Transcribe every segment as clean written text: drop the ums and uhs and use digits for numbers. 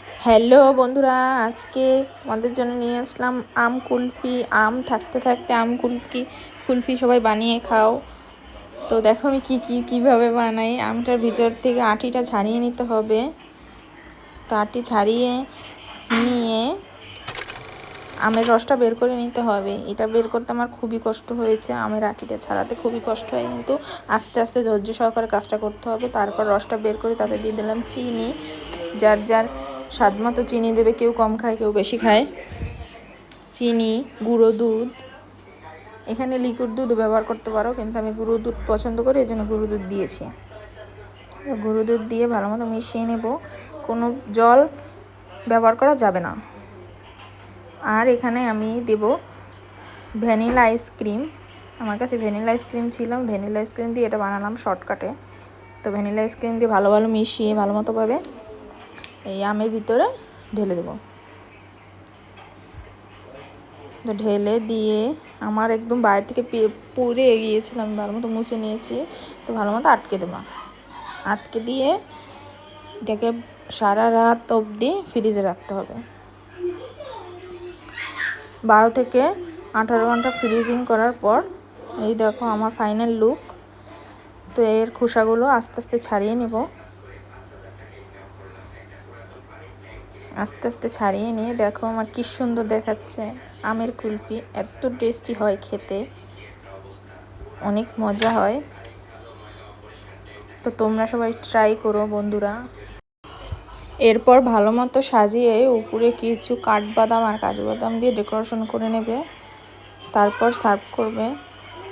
Hello বন্ধুরা, আজকে তোমাদের জন্য নিয়ে আসলাম আম কুলফি। আম থাকতে থাকতে আম কুলফি কুলফি সবাই বানিয়ে খাও। তো দেখো আমি কীভাবে বানাই। আমটার ভিতর থেকে আটিটা ছাড়িয়ে নিতে হবে। তো আটি ছাড়িয়ে নিয়ে আমের রসটা বের করে নিতে হবে। এটা বের করতে আমার খুবই কষ্ট হয়েছে। আমের আটিটা ছাড়াতে খুবই কষ্ট হয়, কিন্তু আস্তে আস্তে ধৈর্য সহকারে কাজটা করতে হবে। তারপর রসটা বের করে তাতে দিয়ে দিলাম চিনি। যার যার স্বাদ মতো চিনি দেবে, কেউ কম খায় কেউ বেশি খায়। চিনি, গুঁড়ো দুধ, এখানে লিকুইড দুধ ব্যবহার করতে পারো, কিন্তু আমি গুঁড়ো দুধ পছন্দ করি, এই জন্য গুঁড়ো দুধ দিয়েছি। গুঁড়ো দুধ দিয়ে ভালো মতো মিশিয়ে নেব। কোনো জল ব্যবহার করা যাবে না। আর এখানে আমি দেব ভ্যানিলা আইসক্রিম। আমার কাছে ভ্যানিলা আইসক্রিম ছিল, ভ্যানিলা আইসক্রিম দিয়ে এটা বানালাম শর্টকাটে। তো ভ্যানিলা আইসক্রিম দিয়ে ভালো মিশিয়ে ভালো মতোভাবে এই আমের ভিতরে ঢেলে দেব। তো ঢেলে দিয়ে আমার একদম বাইরে থেকে পুড়ে গিয়েছিলাম, ভালো মতো মুছে নিয়েছি। তো ভালো মতো আটকে দেবো। আটকে দিয়ে এটাকে সারা রাত অবধি ফ্রিজে রাখতে হবে। 12 থেকে 18 ঘন্টা ফ্রিজিং করার পর এই দেখো আমার ফাইনাল লুক। তো এর খোসাগুলো আস্তে আস্তে ছাড়িয়ে নেব। আস্তে আস্তে ছাড়িয়ে নিয়ে দেখো আমার কি সুন্দর দেখাচ্ছে। আমের কুলফি এত টেস্টি হয় খেতে, অনেক মজা হয়। তো তোমরা সবাই ট্রাই করো বন্ধুরা। এরপর ভালো মতো সাজিয়ে উপরে কিছু কাঠবাদাম আর কাজু বাদাম দিয়ে ডেকোরেশন করে নেবে, তারপর সার্ভ করবে।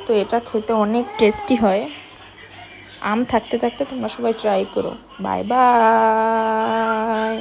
তো এটা খেতে অনেক টেস্টি হয়। আম থাকতে থাকতে তোমরা সবাই ট্রাই করো। Bye bye.